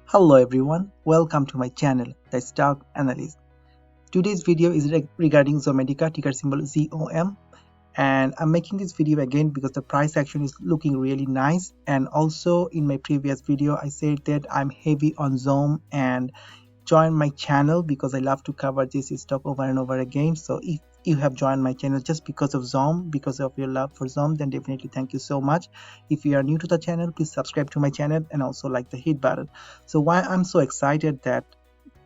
Hello everyone, welcome to my channel, the Stock Analyst. Today's video is regarding Zomedica, ticker symbol ZOM, and I'm making this video again because the price action is looking really nice. And also in my previous video I said that I'm heavy on Zom, and join my channel because I love to cover this stock over and over again. So if you have joined my channel just because of Zom, because of your love for Zom, then definitely thank you so much. If you are new to the channel, please subscribe to my channel and also like the hit button. So why I'm so excited that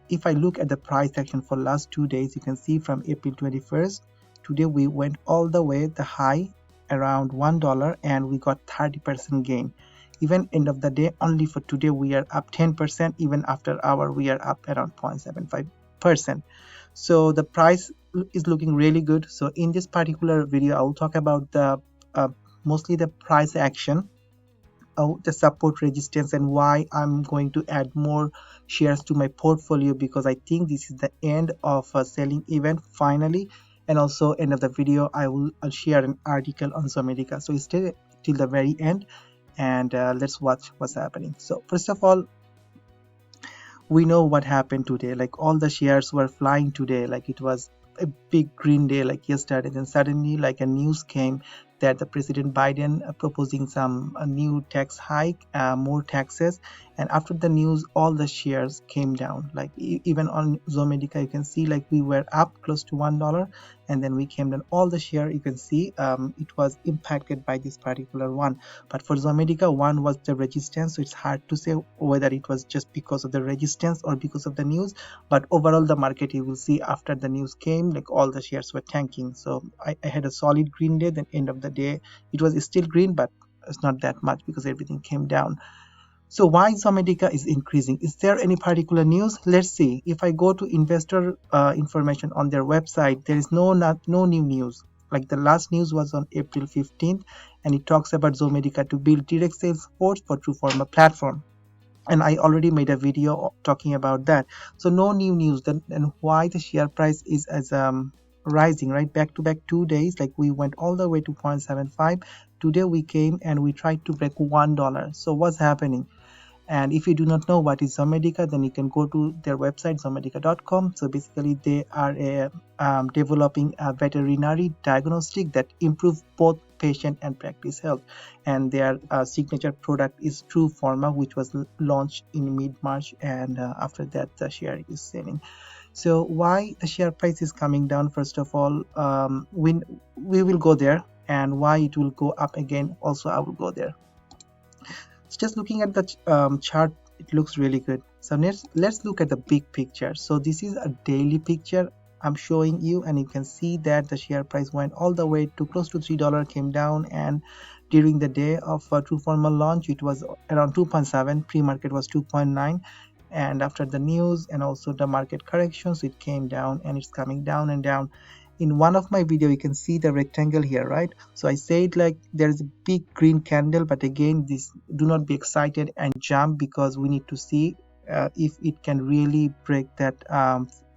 if I look at the price action for last 2 days, you can see from April 21st, today we went all the way the high around $1 and we got 30% gain. Even end of the day, only for today we are up 10%. Even after hour we are up around 0.75%. So the price is looking really good. So in this particular video I will talk about the mostly the price action, the support resistance, and why I'm going to add more shares to my portfolio, because I think this is the end of a selling event finally. And also end of the video I'll share an article on Zomedica, so stay till the very end and let's watch what's happening. So first of all, we know what happened today. Like all the shares were flying today, like it was a big green day like yesterday. Then suddenly like a news came that the President Biden proposing some new tax hike, more taxes. And after the news, all the shares came down. Like even on Zomedica, you can see like we were up close to $1, and then we came down. All the share you can see it was impacted by this particular one. But for Zomedica, one was the resistance, so it's hard to say whether it was just because of the resistance or because of the news. But overall, the market, you will see after the news came, like all the shares were tanking. So I had a solid green day. Then end of the day, it was still green, but it's not that much because everything came down. So why Zomedica is increasing? Is there any particular news? Let's see. If I go to investor information on their website, there is no new news. Like the last news was on April 15th, and it talks about Zomedica to build direct sales force for Trueforma platform. And I already made a video talking about that. So no new news. Then and why the share price is as rising, right? Back to back 2 days, like we went all the way to 0.75. Today we came and we tried to break $1. So what's happening? And if you do not know what is Zomedica, then you can go to their website, zomedica.com. So basically they are developing a veterinary diagnostic that improves both patient and practice health. And their signature product is Trueforma, which was launched in mid-March, and after that the share is selling. So why the share price is coming down? First of all, we will go there, and why it will go up again also I will go there. So just looking at the chart, it looks really good. So let's look at the big picture. So this is a daily picture I'm showing you, and you can see that the share price went all the way to close to $3, came down, and during the day of Trueforma launch it was around 2.7, pre-market was 2.9, and after the news and also the market corrections, it came down, and it's coming down and down. In one of my video you can see the rectangle here, right? So I said like there is a big green candle, but again, this do not be excited and jump, because we need to see if it can really break that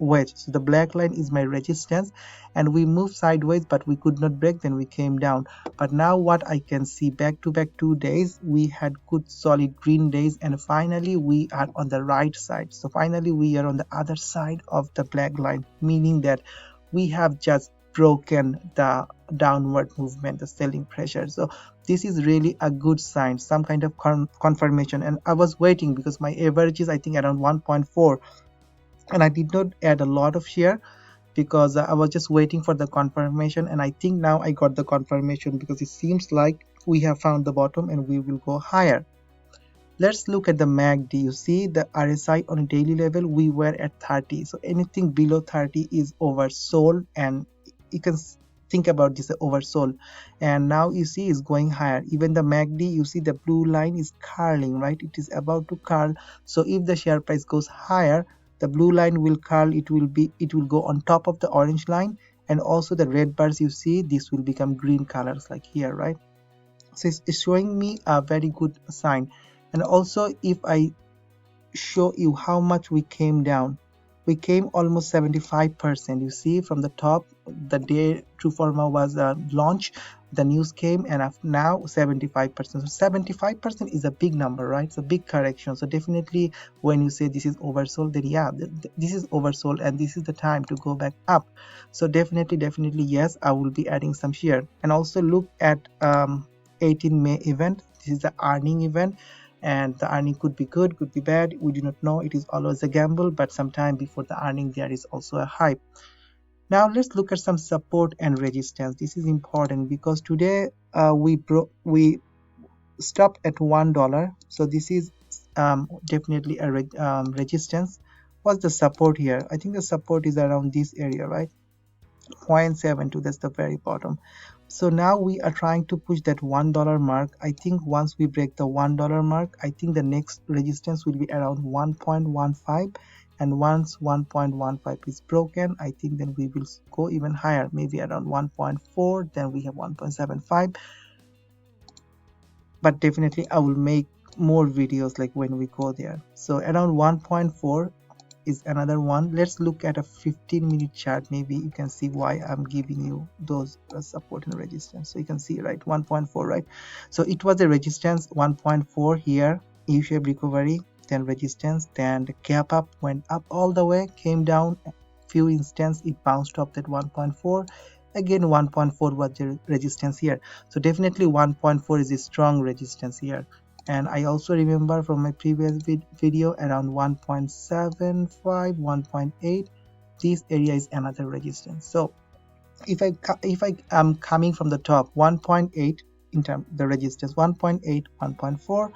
wedge. So the black line is my resistance, and we moved sideways but we could not break, then we came down. But now what I can see, back to back 2 days we had good solid green days, and finally we are on the right side. So finally we are on the other side of the black line, meaning that we have just broken the downward movement, the selling pressure. So this is really a good sign, some kind of confirmation. And I was waiting because my average is I think around 1.4, and I did not add a lot of share because I was just waiting for the confirmation. And I think now I got the confirmation, because it seems like we have found the bottom and we will go higher. Let's look at the MACD. You see the RSI on a daily level, we were at 30. So anything below 30 is oversold, and you can think about this oversold. And now you see it's going higher. Even the MACD, you see the blue line is curling, right? It is about to curl. So if the share price goes higher, the blue line will curl. It will go on top of the orange line, and also the red bars you see, this will become green colors like here, right? So it's showing me a very good sign. And also if I show you how much we came down, we came almost 75%. You see from the top, the day Trueforma was launched, the news came, and now 75%. So 75% is a big number, right? It's a big correction. So definitely when you say this is oversold, then yeah, this is oversold and this is the time to go back up. So definitely yes, I will be adding some share. And also look at 18 May event. This is the earning event, and the earning could be good, could be bad, we do not know. It is always a gamble, but sometime before the earning there is also a hype. Now let's look at some support and resistance. This is important because today we stopped at $1. So this is definitely a resistance. What's the support here? I think the support is around this area, right? 0.72, that's the very bottom. So now we are trying to push that $1 mark. I think once we break the $1 mark, I think the next resistance will be around 1.15, and once 1.15 is broken, I think then we will go even higher, maybe around 1.4, then we have 1.75. but definitely I will make more videos like when we go there. So around 1.4 is another one. Let's look at a 15-minute chart. Maybe you can see why I'm giving you those support and resistance. So you can see, right, 1.4, right? So it was a resistance 1.4 here, U-shaped recovery, then resistance, then the gap up, went up all the way, came down a few instants, it bounced up that 1.4. Again 1.4 was the resistance here. So definitely 1.4 is a strong resistance here. And I also remember from my previous video around 1.75, 1.8, this area is another resistance. So if I am coming from the top, 1.8 in terms the resistance, 1.8, 1.4,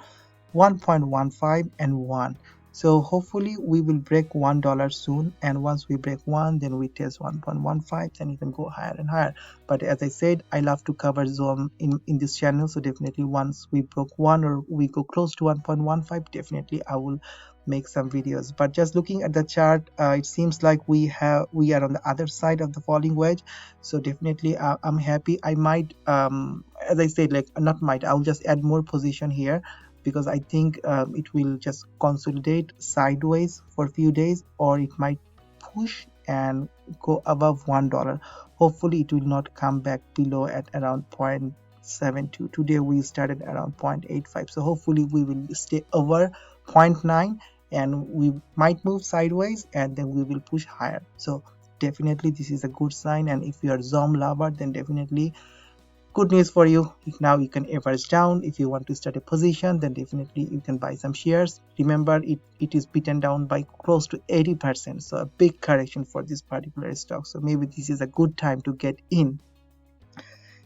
1.15 and 1. So hopefully we will break $1 soon, and once we break 1, then we test 1.15, then you can go higher and higher. But as I said, I love to cover Zoom in this channel, so definitely once we broke 1 or we go close to 1.15, definitely I will make some videos. But just looking at the chart, it seems like we are on the other side of the falling wedge. So definitely I'm happy. I might as I said, like not might, I'll just add more position here, because I think it will just consolidate sideways for a few days, or it might push and go above $1. Hopefully it will not come back below at around 0.72. Today we started around 0.85, so hopefully we will stay over 0.9 and we might move sideways and then we will push higher. So definitely this is a good sign, and if you are Zom lover, then definitely good news for you. Now you can average down. If you want to start a position, then definitely you can buy some shares. Remember, it is beaten down by close to 80%, so a big correction for this particular stock. So maybe this is a good time to get in.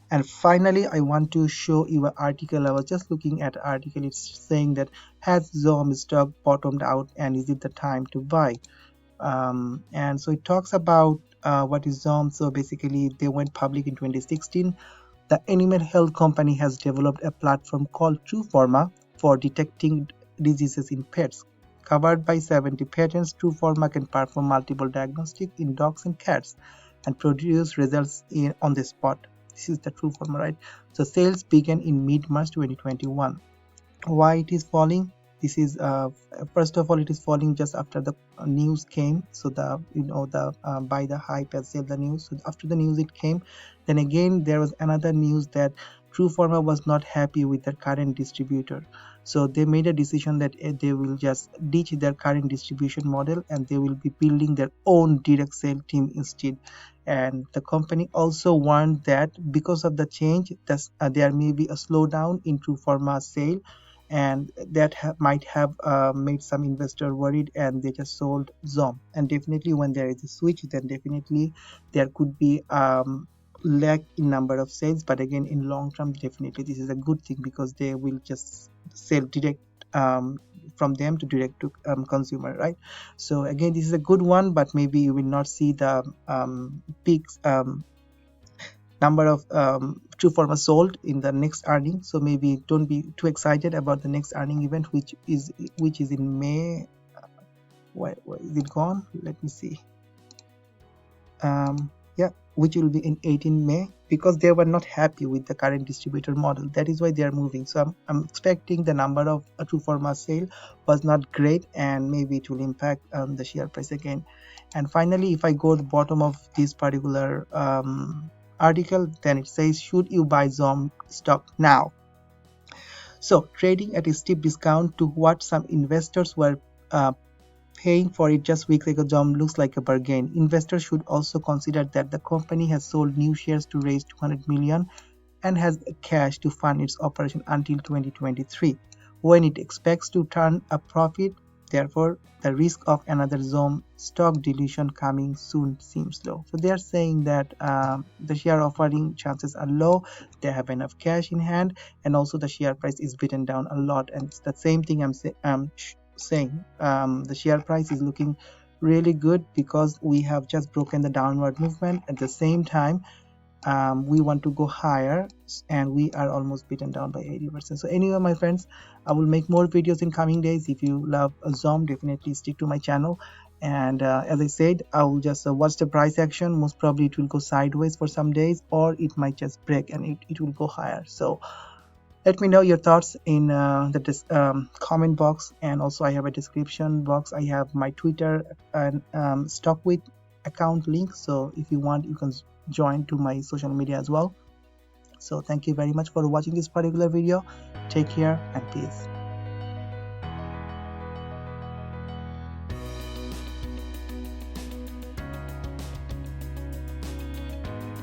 And finally, I want to show you an article. I was just looking at an article. It's saying that, has Zom stock bottomed out and is it the time to buy? And so it talks about what is Zom. So basically they went public in 2016. The animal health company has developed a platform called TruePharma for detecting diseases in pets. Covered by 70 patents, TruePharma can perform multiple diagnostics in dogs and cats and produce results on the spot. This is the TruePharma, right? So sales began in mid-March 2021. Why it is falling? This is first of all, it is falling just after the news came. So the buy the hype and sell the news. So after the news it came, then again there was another news that TruePharma was not happy with their current distributor. So they made a decision that they will just ditch their current distribution model and they will be building their own direct sale team instead. And the company also warned that because of the change, there may be a slowdown in TruePharma sale, and that might have made some investor worried, and they just sold Zom. And definitely when there is a switch, then definitely there could be lack in number of sales, but again in long term definitely this is a good thing because they will just sell direct from them to direct to consumer, right? So again this is a good one, but maybe you will not see the peaks number of TruePharma sold in the next earning. So maybe don't be too excited about the next earning event, which is in May. Why is it gone? Let me see. Yeah, which will be in 18 May, because they were not happy with the current distributor model. That is why they are moving. So I'm expecting the number of TruePharma sale was not great, and maybe it will impact the share price again. And finally, if I go to the bottom of this particular article, then it says, should you buy Zom stock now? So trading at a steep discount to what some investors were paying for it just weeks ago, Zom looks like a bargain. Investors should also consider that the company has sold new shares to raise 200 million and has cash to fund its operation until 2023, when it expects to turn a profit. Therefore, the risk of another Zom stock dilution coming soon seems low. So they are saying that the share offering chances are low. They have enough cash in hand, and also the share price is beaten down a lot. And it's the same thing I'm saying. The share price is looking really good because we have just broken the downward movement. At the same time, we want to go higher, and we are almost beaten down by 80%. So anyway, my friends, I will make more videos in coming days. If you love Zom, definitely stick to my channel. And as I said, I will just watch the price action. Most probably it will go sideways for some days, or it might just break and it will go higher. So let me know your thoughts in the comment box, and also I have a description box. I have my Twitter and StockWith account link, so if you want, you can join to my social media as well. So thank you very much for watching this particular video. Take care and peace.